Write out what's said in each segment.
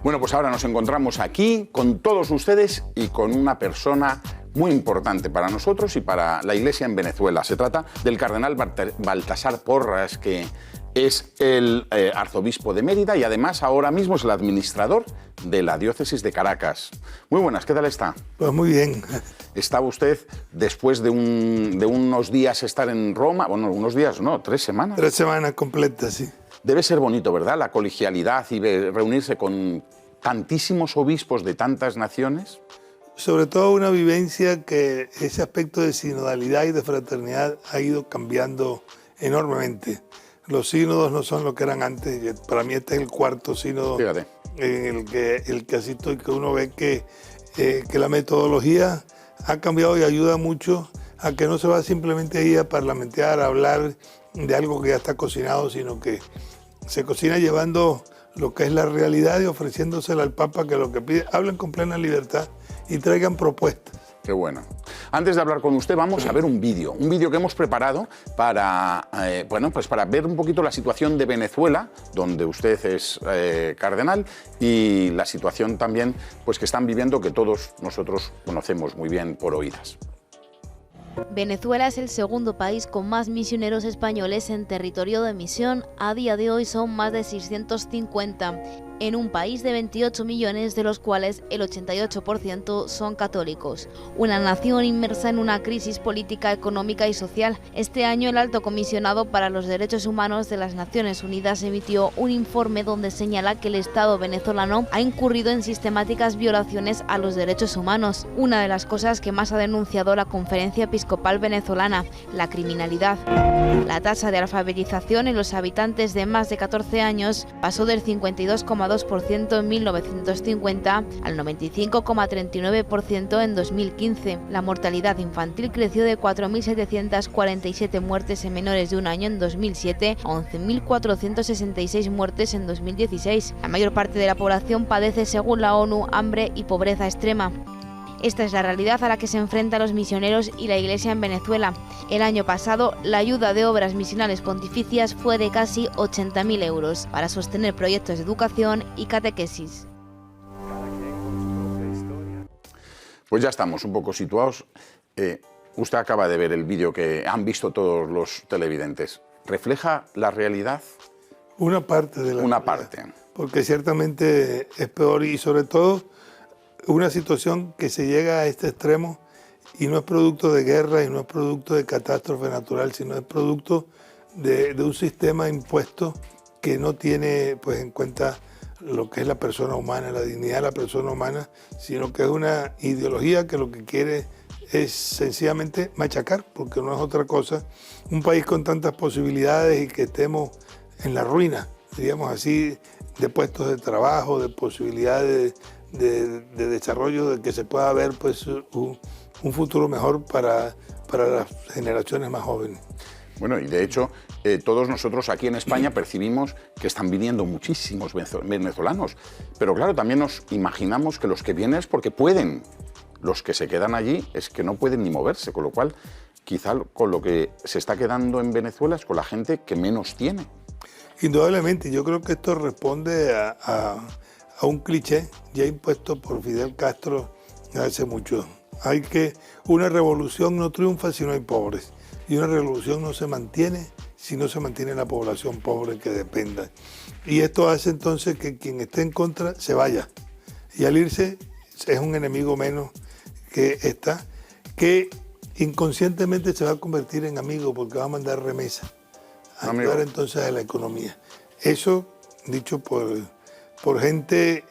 Bueno, pues ahora nos encontramos aquí con todos ustedes y con una persona muy importante para nosotros y para la Iglesia en Venezuela. Se trata del cardenal Baltasar Porras, que es el arzobispo de Mérida y además ahora mismo es el administrador de la diócesis de Caracas. Muy buenas, ¿qué tal está? Pues muy bien. ¿Estaba usted, después de unos días estar en Roma, bueno, unos días no, 3 semanas? 3 semanas completas, sí. Debe ser bonito, ¿verdad?, la colegialidad y reunirse con tantísimos obispos de tantas naciones. Sobre todo una vivencia que ese aspecto de sinodalidad y de fraternidad ha ido cambiando enormemente. Los sínodos no son lo que eran antes. Para mí este es el 4.º sínodo. Fíjate. En el que asisto y que uno ve que la metodología ha cambiado y ayuda mucho a que no se va simplemente ahí a parlamentear, a hablar de algo que ya está cocinado, sino que se cocina llevando lo que es la realidad y ofreciéndosela al Papa, que lo que pide, hablen con plena libertad y traigan propuestas. Qué bueno. Antes de hablar con usted vamos a ver un vídeo que hemos preparado para, pues para ver un poquito la situación de Venezuela, donde usted es cardenal, y la situación también pues que están viviendo, que todos nosotros conocemos muy bien por oídas. Venezuela es el segundo país con más misioneros españoles en territorio de misión. A día de hoy son más de 650, en un país de 28 millones, de los cuales el 88% son católicos. Una nación inmersa en una crisis política, económica y social. Este año el Alto Comisionado para los Derechos Humanos de las Naciones Unidas emitió un informe donde señala que el Estado venezolano ha incurrido en sistemáticas violaciones a los derechos humanos. Una de las cosas que más ha denunciado la Conferencia Episcopal Venezolana, la criminalidad. La tasa de alfabetización en los habitantes de más de 14 años pasó del 52,2% en 1950 al 95,39% en 2015. La mortalidad infantil creció de 4.747 muertes en menores de 1 año en 2007 a 11.466 muertes en 2016. La mayor parte de la población padece, según la ONU, hambre y pobreza extrema. Esta es la realidad a la que se enfrentan los misioneros y la Iglesia en Venezuela. El año pasado, la ayuda de obras misionales pontificias fue de casi 80.000 euros para sostener proyectos de educación y catequesis. Pues ya estamos un poco situados. Usted acaba de ver el vídeo que han visto todos los televidentes. ¿Refleja la realidad? Una parte de la realidad. Una parte. Porque ciertamente es peor y sobre todo una situación que se llega a este extremo y no es producto de guerra y no es producto de catástrofe natural, sino es producto de un sistema impuesto que no tiene pues en cuenta lo que es la persona humana, la dignidad de la persona humana, sino que es una ideología que lo que quiere es sencillamente machacar, porque no es otra cosa. Un país con tantas posibilidades y que estemos en la ruina, digamos así, de puestos de trabajo, de posibilidades de desarrollo, de que se pueda ver pues un futuro mejor para las generaciones más jóvenes. Bueno, y de hecho, todos nosotros aquí en España percibimos que están viniendo muchísimos venezolanos, pero claro, también nos imaginamos que los que vienen es porque pueden. Los que se quedan allí es que no pueden ni moverse, con lo cual quizá con lo que se está quedando en Venezuela es con la gente que menos tiene. Indudablemente, yo creo que esto responde a un cliché ya impuesto por Fidel Castro hace mucho. Una revolución no triunfa si no hay pobres, y una revolución no se mantiene si no se mantiene la población pobre que dependa. Y esto hace entonces que quien esté en contra se vaya, y al irse es un enemigo menos que inconscientemente se va a convertir en amigo, porque va a mandar remesa a ayudar entonces a la economía. Eso dicho por gente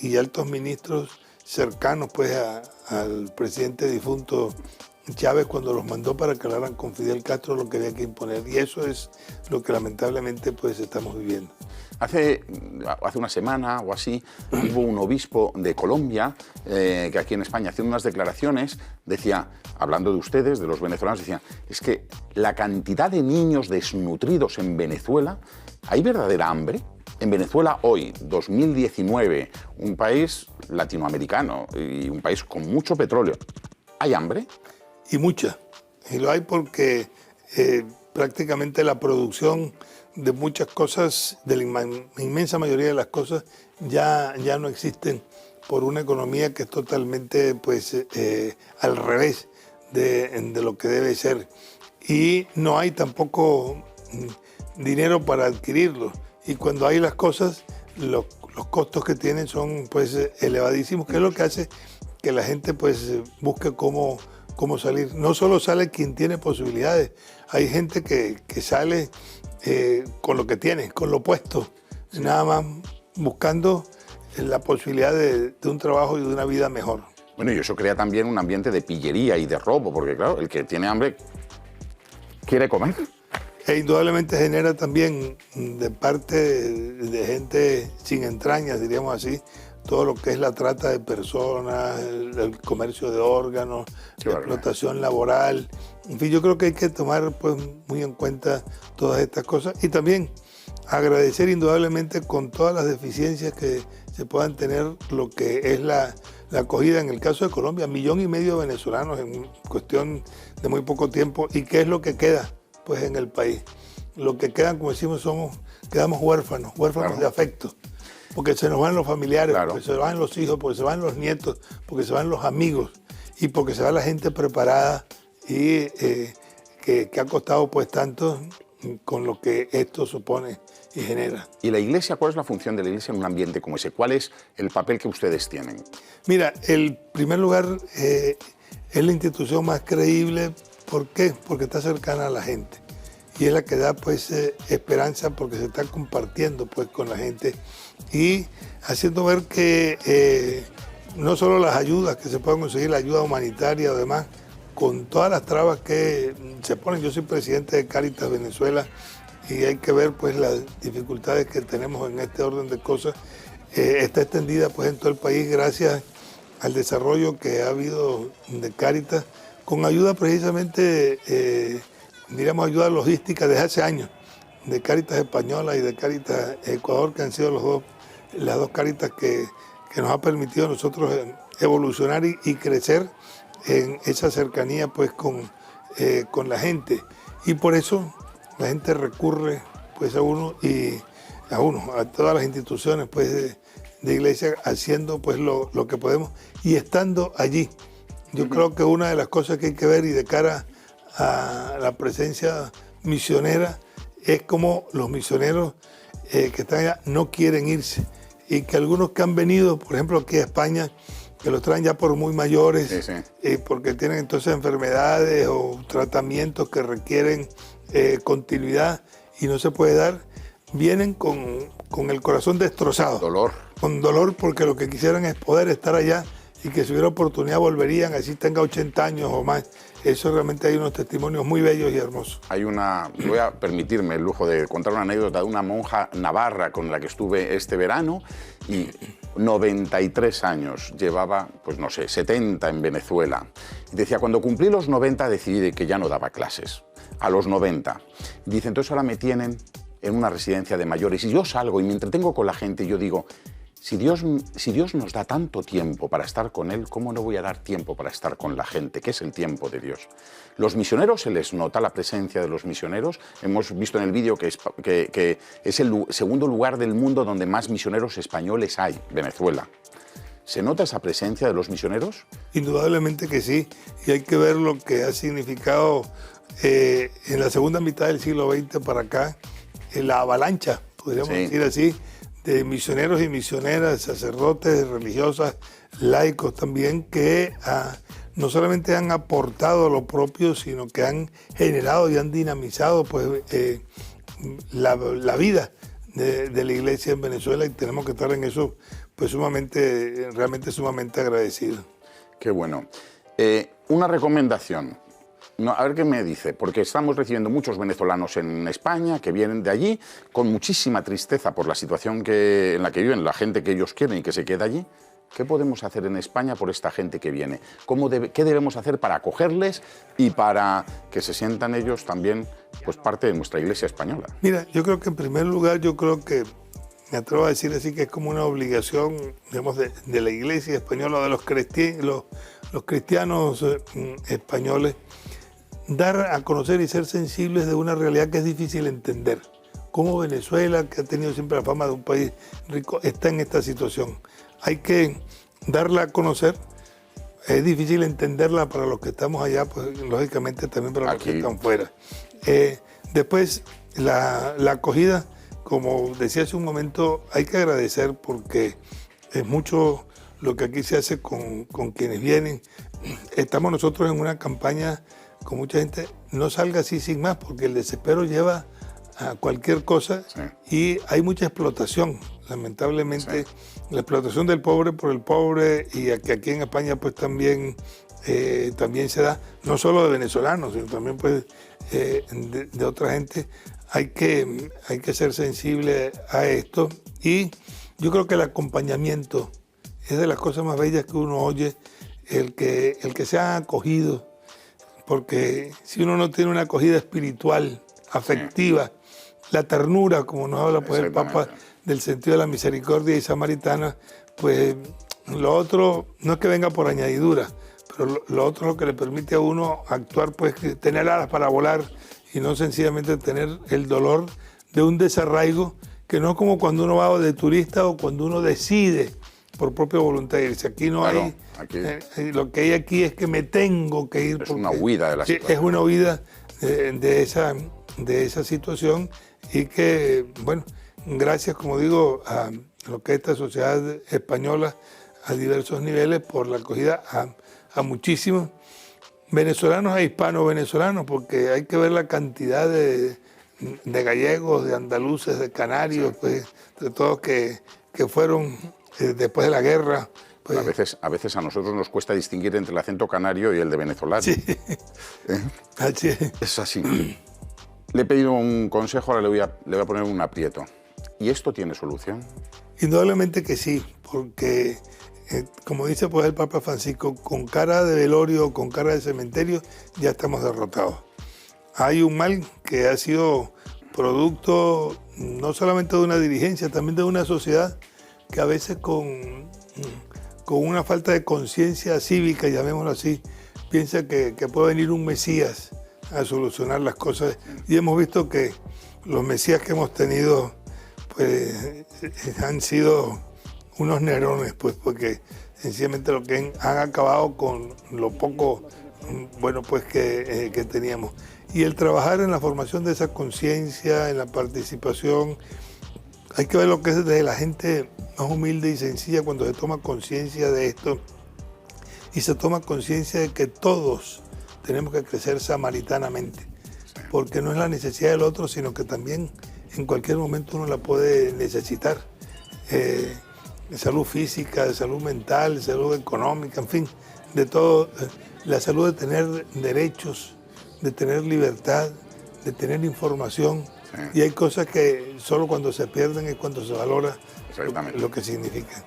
y altos ministros cercanos pues al presidente difunto Chávez, cuando los mandó para que hablaran con Fidel Castro lo que había que imponer, y eso es lo que lamentablemente pues estamos viviendo. Hace una semana o así hubo un obispo de Colombia que aquí en España hacía unas declaraciones, decía, hablando de ustedes, de los venezolanos, decía, es que la cantidad de niños desnutridos en Venezuela, ¿hay verdadera hambre? En Venezuela hoy, 2019, un país latinoamericano y un país con mucho petróleo, ¿hay hambre? Y mucha. Y lo hay porque prácticamente la producción de muchas cosas, de la inmensa mayoría de las cosas, ya no existen por una economía que es totalmente pues, al revés de lo que debe ser. Y no hay tampoco dinero para adquirirlo. Y cuando hay las cosas, los costos que tienen son pues, elevadísimos, que es lo que hace que la gente pues, busque cómo salir. No solo sale quien tiene posibilidades, hay gente que sale con lo que tiene, con lo puesto, sí, nada más buscando la posibilidad de un trabajo y de una vida mejor. Bueno, y eso crea también un ambiente de pillería y de robo, porque claro, el que tiene hambre quiere comer. E indudablemente genera también de parte de gente sin entrañas, diríamos así, todo lo que es la trata de personas, el comercio de órganos, la explotación laboral. En fin, yo creo que hay que tomar pues, muy en cuenta todas estas cosas y también agradecer indudablemente con todas las deficiencias que se puedan tener lo que es la acogida. En el caso de Colombia, 1,5 millones de venezolanos en cuestión de muy poco tiempo. ¿Y qué es lo que queda pues, en el país? Lo que quedan, como decimos, quedamos huérfanos claro, de afecto. Porque se nos van los familiares, claro, porque se van los hijos, porque se van los nietos, porque se van los amigos y porque se va la gente preparada y que ha costado pues tanto con lo que esto supone y genera. ¿Y la Iglesia? ¿Cuál es la función de la Iglesia en un ambiente como ese? ¿Cuál es el papel que ustedes tienen? Mira, en primer lugar es la institución más creíble. ¿Por qué? Porque está cercana a la gente. Y es la que da pues esperanza porque se está compartiendo pues con la gente y haciendo ver que no solo las ayudas que se pueden conseguir, la ayuda humanitaria o demás, con todas las trabas que se ponen. Yo soy presidente de Cáritas Venezuela y hay que ver pues las dificultades que tenemos en este orden de cosas. Está extendida pues en todo el país gracias al desarrollo que ha habido de Cáritas, con ayuda precisamente, diríamos ayuda logística desde hace años, de Cáritas Española y de Cáritas Ecuador, que han sido las dos Cáritas que nos ha permitido a nosotros evolucionar y crecer en esa cercanía pues con la gente. Y por eso la gente recurre pues a todas las instituciones pues de iglesia, haciendo pues lo que podemos y estando allí. Yo creo que una de las cosas que hay que ver y de cara a la presencia misionera es como los misioneros que están allá no quieren irse y que algunos que han venido, por ejemplo aquí a España, que los traen ya por muy mayores, sí, sí, porque tienen entonces enfermedades o tratamientos que requieren continuidad y no se puede dar, vienen con el corazón destrozado. Dolor. Con dolor porque lo que quisieran es poder estar allá y que si hubiera oportunidad volverían, así tenga 80 años o más. Eso realmente hay unos testimonios muy bellos y hermosos. Voy a permitirme el lujo de contar una anécdota de una monja navarra con la que estuve este verano y 93 años, llevaba, pues no sé, 70 en Venezuela. Y decía, cuando cumplí los 90 decidí que ya no daba clases, a los 90. Y dice, entonces ahora me tienen en una residencia de mayores y yo salgo y me entretengo con la gente y yo digo, si Dios nos da tanto tiempo para estar con Él, ¿cómo no voy a dar tiempo para estar con la gente? ¿Qué es el tiempo de Dios? Los misioneros, se les nota la presencia de los misioneros. Hemos visto en el vídeo que es el segundo lugar del mundo donde más misioneros españoles hay, Venezuela. ¿Se nota esa presencia de los misioneros? Indudablemente que sí, y hay que ver lo que ha significado en la segunda mitad del siglo XX para acá, la avalancha, podríamos decir así, de misioneros y misioneras, sacerdotes, religiosas, laicos también, que no solamente han aportado lo propio, sino que han generado y han dinamizado pues, la vida de la iglesia en Venezuela y tenemos que estar en eso pues realmente sumamente agradecidos. Qué bueno. Una recomendación. No, a ver qué me dice, porque estamos recibiendo muchos venezolanos en España que vienen de allí con muchísima tristeza por la situación en la que viven, la gente que ellos quieren y que se queda allí. ¿Qué podemos hacer en España por esta gente que viene? ¿Qué debemos hacer para acogerles y para que se sientan ellos también pues, parte de nuestra iglesia española? Mira, yo creo que en primer lugar, me atrevo a decir así que es como una obligación, digamos, de la iglesia española, de los cristianos españoles, dar a conocer y ser sensibles de una realidad que es difícil entender. cómo Venezuela, que ha tenido siempre la fama de un país rico, está en esta situación. Hay que darla a conocer. Es difícil entenderla para los que estamos allá, pues lógicamente también para los que están fuera. Después, la acogida, como decía hace un momento, hay que agradecer porque es mucho lo que aquí se hace con quienes vienen. Estamos nosotros en una campaña con mucha gente, no salga así sin más, porque el desespero lleva a cualquier cosa y hay mucha explotación, lamentablemente, la explotación del pobre por el pobre, y aquí en España pues también se da, no solo de venezolanos, sino también pues de otra gente. Hay que ser sensible a esto, y yo creo que el acompañamiento es de las cosas más bellas que uno oye, el que sea acogido, porque si uno no tiene una acogida espiritual, afectiva, la ternura, como nos habla pues el Papa del sentido de la misericordia y samaritana, pues lo otro no es que venga por añadidura, pero lo otro es lo que le permite a uno actuar, pues tener alas para volar y no sencillamente tener el dolor de un desarraigo, que no es como cuando uno va de turista o cuando uno decide por propia voluntad irse. Aquí no hay, lo que hay aquí es que me tengo que ir. Es una huida de la situación. Es una huida de esa situación, y que, bueno, gracias, como digo, a lo que es esta sociedad española a diversos niveles por la acogida a muchísimos venezolanos e hispano-venezolanos, porque hay que ver la cantidad de gallegos, de andaluces, de canarios, pues, de todos que fueron después de la guerra. Pues, a veces a nosotros nos cuesta distinguir entre el acento canario y el de venezolano. Sí. Así es. Es así. Le he pedido un consejo, ahora le voy a poner un aprieto. ¿Y esto tiene solución? Indudablemente que sí, porque, como dice pues el Papa Francisco, con cara de velorio, con cara de cementerio, ya estamos derrotados. Hay un mal que ha sido producto no solamente de una dirigencia, también de una sociedad que a veces con una falta de conciencia cívica, llamémoslo así, piensa que puede venir un Mesías a solucionar las cosas. Y hemos visto que los Mesías que hemos tenido pues han sido unos nerones, pues, porque sencillamente lo que han acabado con lo poco bueno pues que teníamos. Y el trabajar en la formación de esa conciencia, en la participación, hay que ver lo que es de la gente más humilde y sencilla cuando se toma conciencia de esto, y se toma conciencia de que todos tenemos que crecer samaritanamente, porque no es la necesidad del otro, sino que también en cualquier momento uno la puede necesitar. De salud física, de salud mental, de salud económica, en fin, de todo. La salud de tener derechos, de tener libertad, de tener información. Y hay cosas que solo cuando se pierden es cuando se valora lo que significan.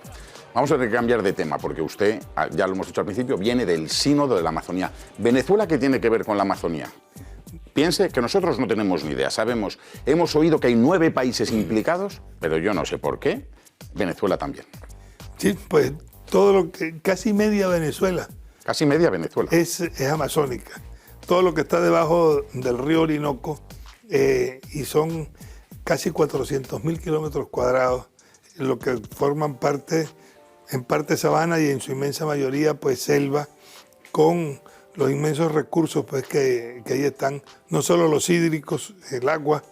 Vamos a tener que cambiar de tema, porque usted, ya lo hemos dicho al principio, viene del sínodo de la Amazonía. ¿Venezuela qué tiene que ver con la Amazonía? Piense que nosotros no tenemos ni idea. Sabemos, hemos oído que hay 9 países implicados, pero yo no sé por qué. Venezuela también. Sí, pues todo lo que, casi media Venezuela. Casi media Venezuela. Es amazónica. Todo lo que está debajo del río Orinoco, y son casi 400.000 kilómetros cuadrados, lo que forman parte, en parte sabana y en su inmensa mayoría pues selva, con los inmensos recursos pues que ahí están, no solo los hídricos, el agua,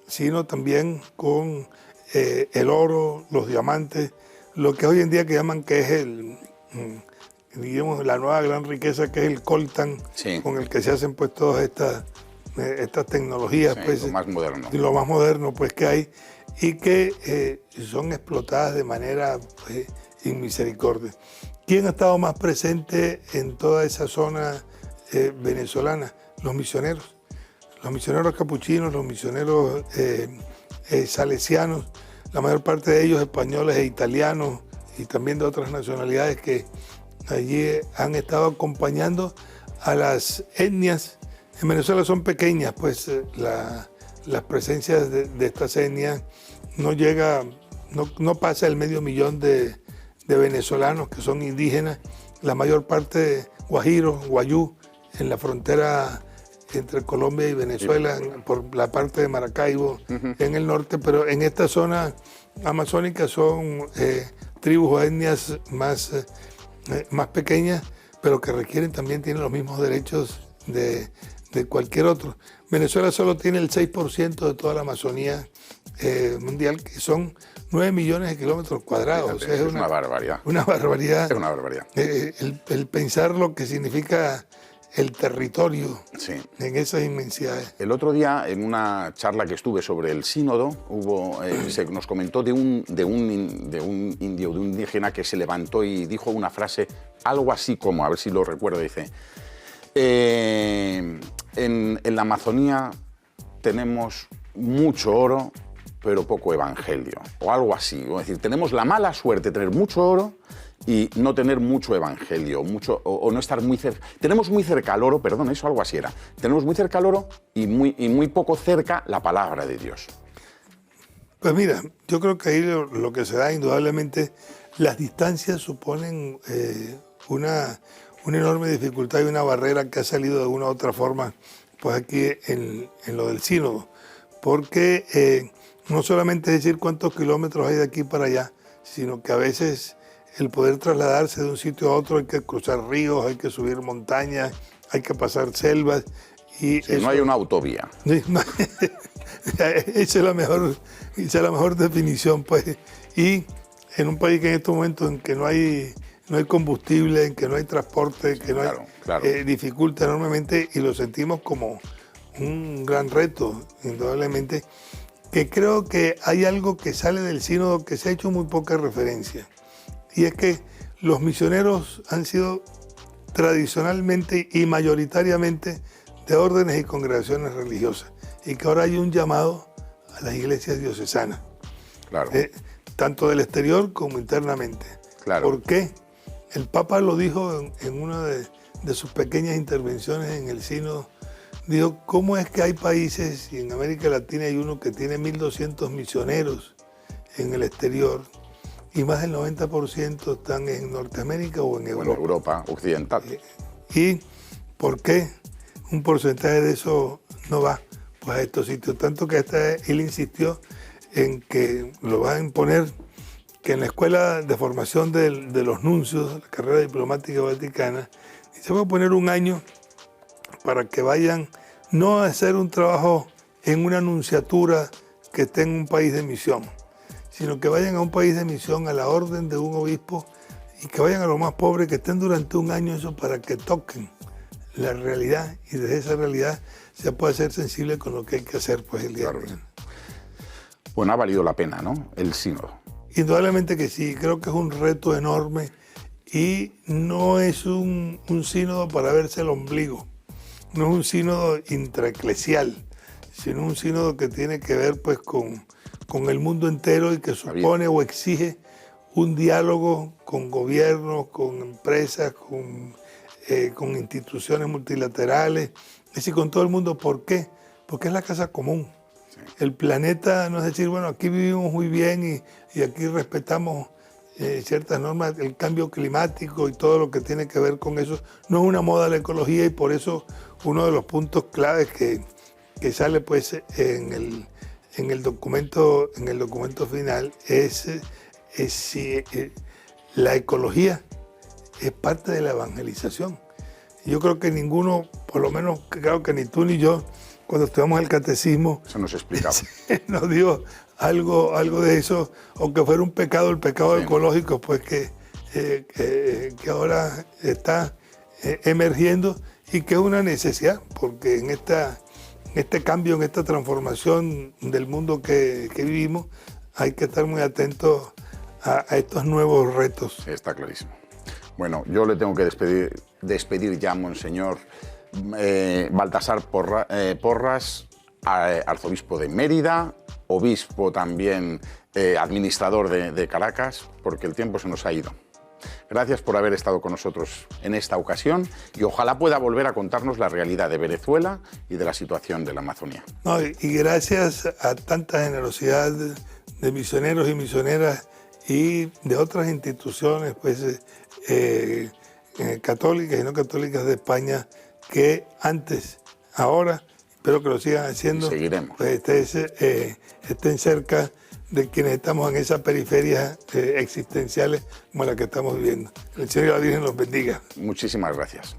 sino también con el oro, los diamantes, lo que hoy en día que llaman que es digamos, la nueva gran riqueza, que es el coltan, sí, con el que se hacen pues todas estas tecnologías, sí, pues, lo más moderno. Lo más moderno pues que hay, y que son explotadas de manera pues, sin misericordia. ¿Quién ha estado más presente en toda esa zona venezolana? Los misioneros capuchinos, los misioneros salesianos, la mayor parte de ellos españoles e italianos, y también de otras nacionalidades que allí han estado acompañando a las etnias. En Venezuela son pequeñas, pues las presencias de estas etnias no pasa el 500.000 de venezolanos que son indígenas, la mayor parte guajiros, guayú, en la frontera entre Colombia y Venezuela, por la parte de Maracaibo, en el norte, pero en esta zona amazónica son tribus o etnias más pequeñas, pero que tienen los mismos derechos de cualquier otro. Venezuela solo tiene el 6% de toda la Amazonía mundial, que son 9 millones de kilómetros cuadrados. Fíjate, es una barbaridad. Una barbaridad. Es una barbaridad. El pensar lo que significa el territorio en esas inmensidades. El otro día, en una charla que estuve sobre el sínodo, nos comentó de un indio, de un indígena que se levantó y dijo una frase, algo así como, a ver si lo recuerdo, dice, en la Amazonía tenemos mucho oro, pero poco evangelio, o algo así. Es decir, tenemos la mala suerte de tener mucho oro y no tener mucho evangelio, o no estar muy cerca. Tenemos muy cerca al oro, perdón, eso algo así era. Tenemos muy cerca al oro y muy poco cerca la palabra de Dios. Pues mira, yo creo que ahí lo que se da indudablemente, las distancias suponen una enorme dificultad y una barrera que ha salido de alguna u otra forma pues aquí en lo del sínodo, porque no solamente es decir cuántos kilómetros hay de aquí para allá, sino que a veces el poder trasladarse de un sitio a otro hay que cruzar ríos, hay que subir montañas, hay que pasar selvas. Y sí, no hay una autovía. Esa es la mejor definición, pues. Y en un país que en estos momentos en que no hay combustible, en que no hay transporte, que no hay, dificulta enormemente, y lo sentimos como un gran reto, indudablemente, que creo que hay algo que sale del sínodo que se ha hecho muy poca referencia, y es que los misioneros han sido tradicionalmente y mayoritariamente de órdenes y congregaciones religiosas, y que ahora hay un llamado a las iglesias diocesanas, tanto del exterior como internamente. ¿Por qué? El Papa lo dijo en una de sus pequeñas intervenciones en el sínodo. Dijo, ¿cómo es que hay países, y en América Latina hay uno que tiene 1.200 misioneros en el exterior, y más del 90% están en Norteamérica o en Europa? Bueno, Europa occidental. ¿Y por qué un porcentaje de eso no va pues a estos sitios? Tanto que hasta él insistió en que lo van a imponer, que en la escuela de formación de los nuncios, la carrera diplomática vaticana, se va a poner un año para que vayan no a hacer un trabajo en una nunciatura que esté en un país de misión, sino que vayan a un país de misión a la orden de un obispo, y que vayan a los más pobres, que estén durante un año eso, para que toquen la realidad, y desde esa realidad se puede ser sensible con lo que hay que hacer pues el día de mañana. Bueno, ha valido la pena, ¿no?, el sínodo. Indudablemente que sí, creo que es un reto enorme, y no es un sínodo para verse el ombligo, no es un sínodo intraeclesial, sino un sínodo que tiene que ver pues con el mundo entero, y que supone o exige un diálogo con gobiernos, con empresas, con instituciones multilaterales, es decir, con todo el mundo. ¿Por qué? Porque es la casa común. Sí. El planeta no es decir, bueno, aquí vivimos muy bien y aquí respetamos ciertas normas, el cambio climático y todo lo que tiene que ver con eso. No es una moda la ecología, y por eso uno de los puntos claves que sale pues en el documento final es si la ecología es parte de la evangelización. Yo creo que ninguno, por lo menos creo que ni tú ni yo, cuando estudiamos el catecismo, se nos explicaba, nos dio algo de eso, aunque fuera un pecado, el pecado ecológico, pues que ahora está emergiendo, y que es una necesidad, porque en este cambio, en esta transformación del mundo que vivimos, hay que estar muy atentos a estos nuevos retos. Está clarísimo. Bueno, yo le tengo que despedir ya, Monseñor Baltasar Porras, arzobispo de Mérida, obispo también, administrador de Caracas, porque el tiempo se nos ha ido. Gracias por haber estado con nosotros en esta ocasión, y ojalá pueda volver a contarnos la realidad de Venezuela y de la situación de la Amazonía. No, y gracias a tanta generosidad de misioneros y misioneras y de otras instituciones pues, católicas y no católicas de España, que antes ahora, espero que lo sigan haciendo. Seguiremos. Pues estén cerca de quienes estamos en esas periferias existenciales como la que estamos viviendo. El Señor y la Virgen los bendiga. Muchísimas gracias.